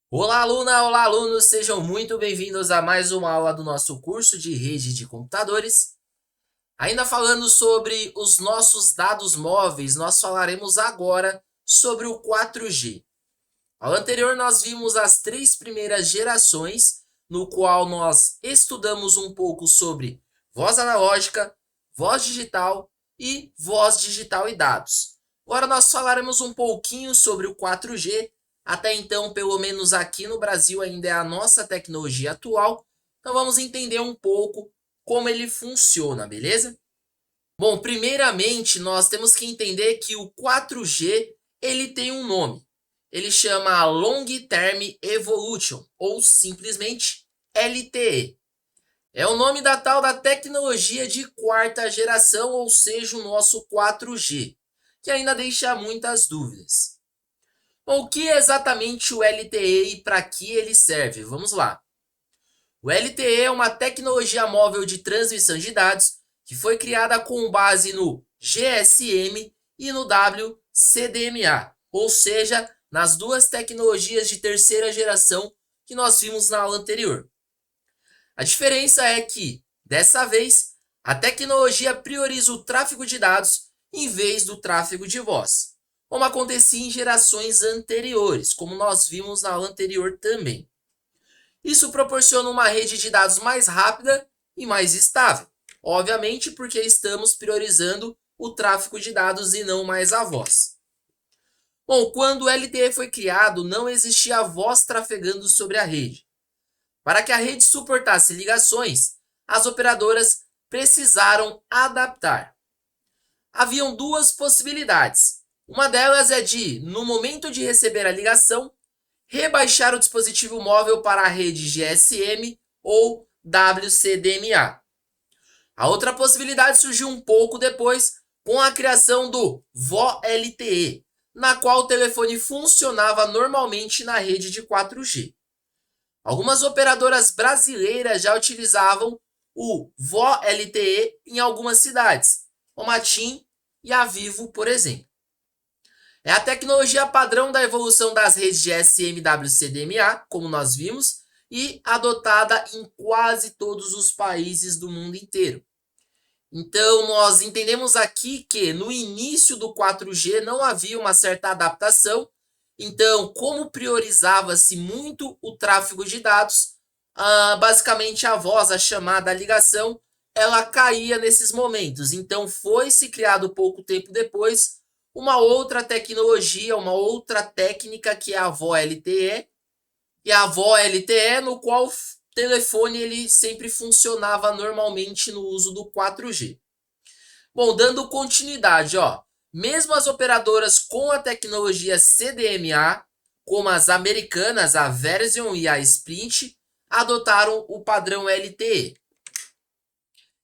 Olá, aluna! Olá, alunos! Sejam muito bem-vindos a mais uma aula do nosso curso de rede de computadores. Ainda falando sobre os nossos dados móveis, nós falaremos agora sobre o 4G. Ao anterior, nós vimos as três primeiras gerações, no qual nós estudamos um pouco sobre voz analógica, voz digital e dados. Agora nós falaremos um pouquinho sobre o 4G. Até então, pelo menos aqui no Brasil, ainda é a nossa tecnologia atual. Então vamos entender um pouco como ele funciona, beleza? Bom, primeiramente nós temos que entender que o 4G ele tem um nome. Ele chama Long Term Evolution, ou simplesmente LTE. É o nome da tal da tecnologia de quarta geração, ou seja, o nosso 4G, que ainda deixa muitas dúvidas. Bom, o que é exatamente o LTE e para que ele serve? Vamos lá. O LTE é uma tecnologia móvel de transmissão de dados que foi criada com base no GSM e no WCDMA, ou seja, nas duas tecnologias de terceira geração que nós vimos na aula anterior. A diferença é que, dessa vez, a tecnologia prioriza o tráfego de dados em vez do tráfego de voz, como acontecia em gerações anteriores, como nós vimos na aula anterior também. Isso proporciona uma rede de dados mais rápida e mais estável, obviamente porque estamos priorizando o tráfego de dados e não mais a voz. Bom, quando o LTE foi criado, não existia voz trafegando sobre a rede. Para que a rede suportasse ligações, as operadoras precisaram adaptar. Haviam duas possibilidades. Uma delas é de, no momento de receber a ligação, rebaixar o dispositivo móvel para a rede GSM ou WCDMA. A outra possibilidade surgiu um pouco depois com a criação do VoLTE, na qual o telefone funcionava normalmente na rede de 4G. Algumas operadoras brasileiras já utilizavam o VoLTE em algumas cidades, como a TIM e a Vivo, por exemplo. É a tecnologia padrão da evolução das redes GSM WCDMA, como nós vimos, e adotada em quase todos os países do mundo inteiro. Então, nós entendemos aqui que no início do 4G não havia uma certa adaptação. Então, como priorizava-se muito o tráfego de dados, basicamente a voz, a chamada, a ligação, ela caía nesses momentos. Então, foi se criado pouco tempo depois uma outra tecnologia, uma outra técnica que é a VoLTE. E a VoLTE, no qual o telefone ele sempre funcionava normalmente no uso do 4G. Bom, dando continuidade, ó, mesmo as operadoras com a tecnologia CDMA, como as americanas, a Verizon e a Sprint, adotaram o padrão LTE.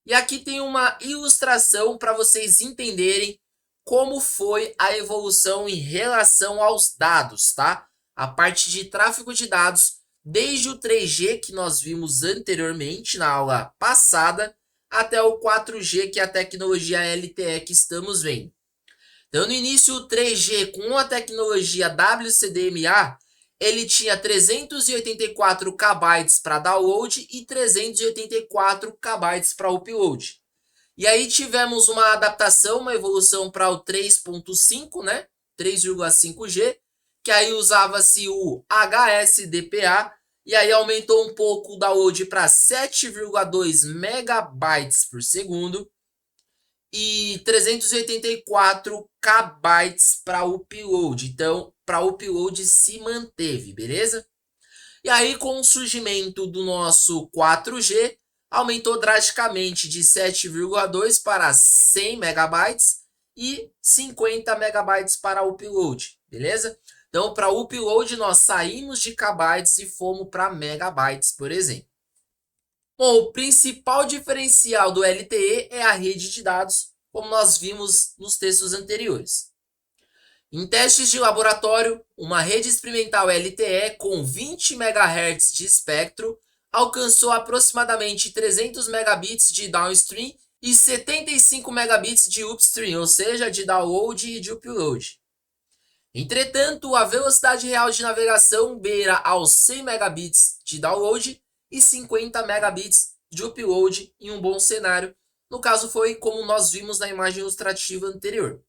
E aqui tem uma ilustração para vocês entenderem como foi a evolução em relação aos dados, tá? A parte de tráfego de dados, desde o 3G que nós vimos anteriormente na aula passada, até o 4G, que é a tecnologia LTE que estamos vendo. Então, no início, o 3G com a tecnologia WCDMA, ele tinha 384 KB para download e 384 KB para upload. E aí tivemos uma adaptação, uma evolução para o 3.5, né? 3,5G, que aí usava-se o HSDPA, e aí aumentou um pouco o download para 7,2 megabytes por segundo e 384 KB para upload. Então, para upload se manteve, beleza? E aí, com o surgimento do nosso 4G, aumentou drasticamente de 7,2 para 100 megabytes e 50 megabytes para upload, beleza? Então, para upload, nós saímos de kbytes e fomos para megabytes, por exemplo. Bom, o principal diferencial do LTE é a rede de dados, como nós vimos nos textos anteriores. Em testes de laboratório, uma rede experimental LTE com 20 MHz de espectro alcançou aproximadamente 300 megabits de downstream e 75 megabits de upstream, ou seja, de download e de upload. Entretanto, a velocidade real de navegação beira aos 100 megabits de download e 50 megabits de upload em um bom cenário. No caso, foi como nós vimos na imagem ilustrativa anterior.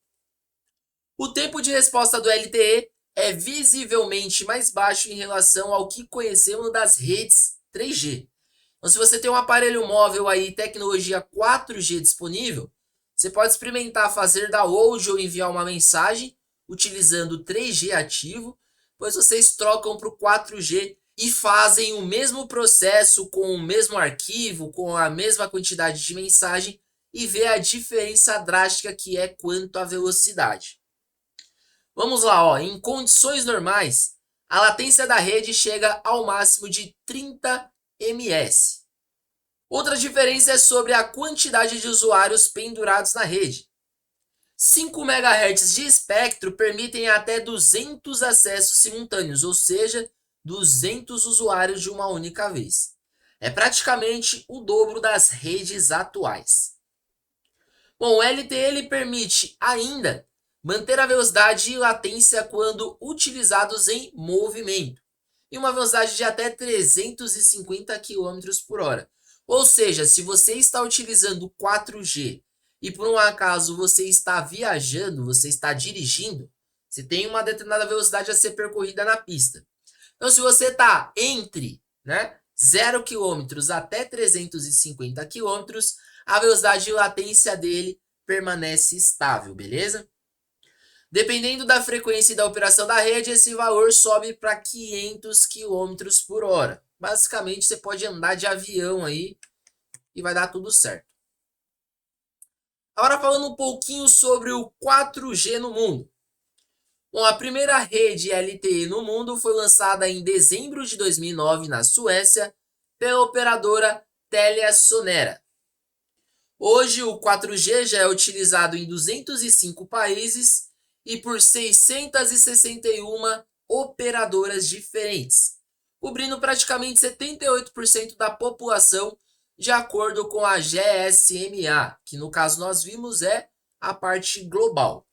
O tempo de resposta do LTE é visivelmente mais baixo em relação ao que conhecemos das redes 3G. Então, se você tem um aparelho móvel aí, tecnologia 4G disponível, você pode experimentar fazer download ou enviar uma mensagem utilizando o 3G ativo, pois vocês trocam para o 4G e fazem o mesmo processo com o mesmo arquivo, com a mesma quantidade de mensagem e vê a diferença drástica que é quanto à velocidade. Vamos lá, ó. Em condições normais, a latência da rede chega ao máximo de 30 ms. Outra diferença é sobre a quantidade de usuários pendurados na rede. 5 MHz de espectro permitem até 200 acessos simultâneos, ou seja, 200 usuários de uma única vez. É praticamente o dobro das redes atuais. Bom, o LTE ele permite ainda manter a velocidade e latência quando utilizados em movimento, e uma velocidade de até 350 km por hora. Ou seja, se você está utilizando 4G e por um acaso você está viajando, você está dirigindo, você tem uma determinada velocidade a ser percorrida na pista. Então, se você está entre 0 km até 350 km, a velocidade de latência dele permanece estável, beleza? Dependendo da frequência e da operação da rede, esse valor sobe para 500 km por hora. Basicamente, você pode andar de avião aí e vai dar tudo certo. Agora falando um pouquinho sobre o 4G no mundo. Bom, a primeira rede LTE no mundo foi lançada em dezembro de 2009 na Suécia pela operadora TeliaSonera. Hoje o 4G já é utilizado em 205 países e por 661 operadoras diferentes, cobrindo praticamente 78% da população, de acordo com a GSMA, que no caso nós vimos é a parte global.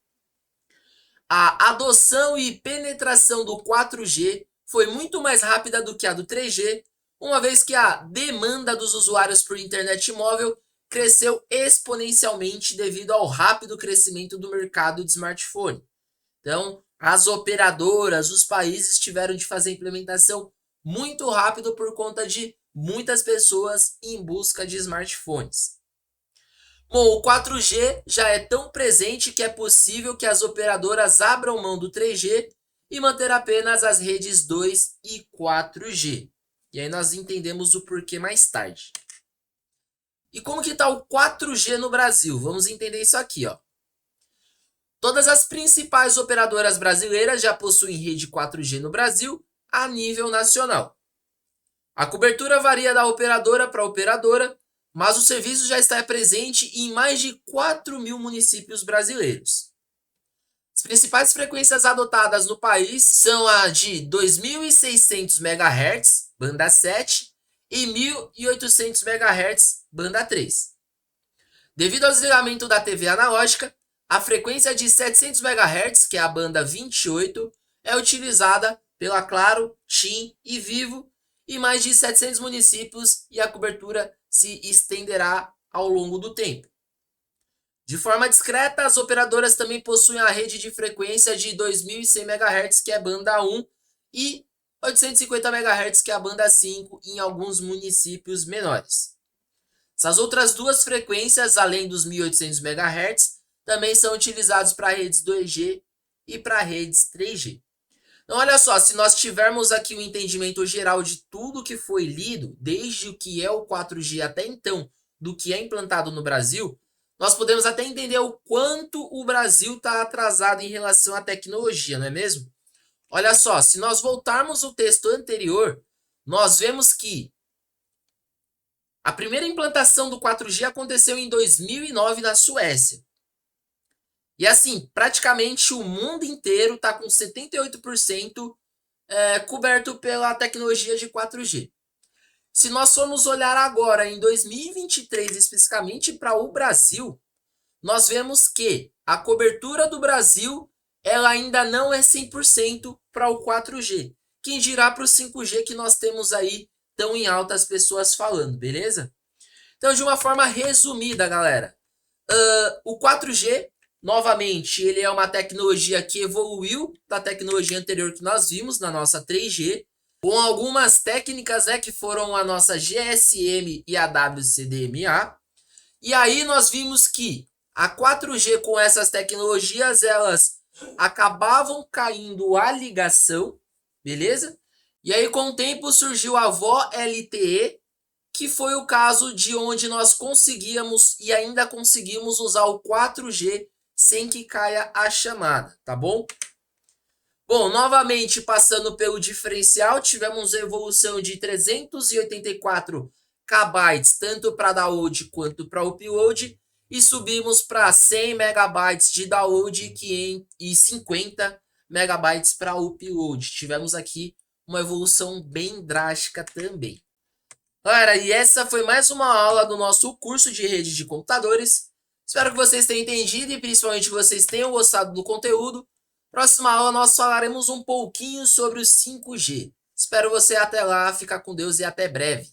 A adoção e penetração do 4G foi muito mais rápida do que a do 3G, uma vez que a demanda dos usuários por internet móvel cresceu exponencialmente devido ao rápido crescimento do mercado de smartphone. Então, as operadoras, os países tiveram de fazer a implementação muito rápido por conta de muitas pessoas em busca de smartphones. Bom, o 4G já é tão presente que é possível que as operadoras abram mão do 3G e manter apenas as redes 2 e 4G. E aí nós entendemos o porquê mais tarde. E como que está o 4G no Brasil? Vamos entender isso aqui, ó. Todas as principais operadoras brasileiras já possuem rede 4G no Brasil a nível nacional. A cobertura varia da operadora para operadora, mas o serviço já está presente em mais de 4.000 municípios brasileiros. As principais frequências adotadas no país são a de 2.600 MHz, banda 7, e 1.800 MHz, banda 3. Devido ao desligamento da TV analógica, a frequência de 700 MHz, que é a banda 28, é utilizada pela Claro, TIM e Vivo em mais de 700 municípios e a cobertura se estenderá ao longo do tempo. De forma discreta, as operadoras também possuem a rede de frequência de 2.100 MHz, que é a banda 1, e 850 MHz, que é a banda 5, em alguns municípios menores. Essas outras duas frequências, além dos 1.800 MHz, também são utilizados para redes 2G e para redes 3G. Então, olha só, se nós tivermos aqui um entendimento geral de tudo que foi lido, desde o que é o 4G até então, do que é implantado no Brasil, nós podemos até entender o quanto o Brasil está atrasado em relação à tecnologia, não é mesmo? Olha só, se nós voltarmos ao texto anterior, nós vemos que a primeira implantação do 4G aconteceu em 2009 na Suécia. E assim, praticamente o mundo inteiro está com 78% coberto pela tecnologia de 4G. Se nós formos olhar agora em 2023, especificamente para o Brasil, nós vemos que a cobertura do Brasil ela ainda não é 100% para o 4G. Quem dirá para o 5G que nós temos aí tão em alta as pessoas falando, beleza? Então, de uma forma resumida, galera, o 4G, novamente, ele é uma tecnologia que evoluiu da tecnologia anterior que nós vimos na nossa 3G, com algumas técnicas, né, que foram a nossa GSM e a WCDMA. E aí nós vimos que a 4G com essas tecnologias, elas acabavam caindo a ligação, beleza? E aí com o tempo surgiu a VoLTE, que foi o caso de onde nós conseguíamos e ainda conseguimos usar o 4G sem que caia a chamada, tá bom? Bom, novamente passando pelo diferencial, tivemos a evolução de 384 KB, tanto para download quanto para upload, e subimos para 100 megabytes de download e 50 megabytes para upload. Tivemos aqui uma evolução bem drástica também. Galera, e essa foi mais uma aula do nosso curso de rede de computadores. Espero que vocês tenham entendido e principalmente que vocês tenham gostado do conteúdo. Próxima aula nós falaremos um pouquinho sobre o 5G. Espero você até lá, fica com Deus e até breve.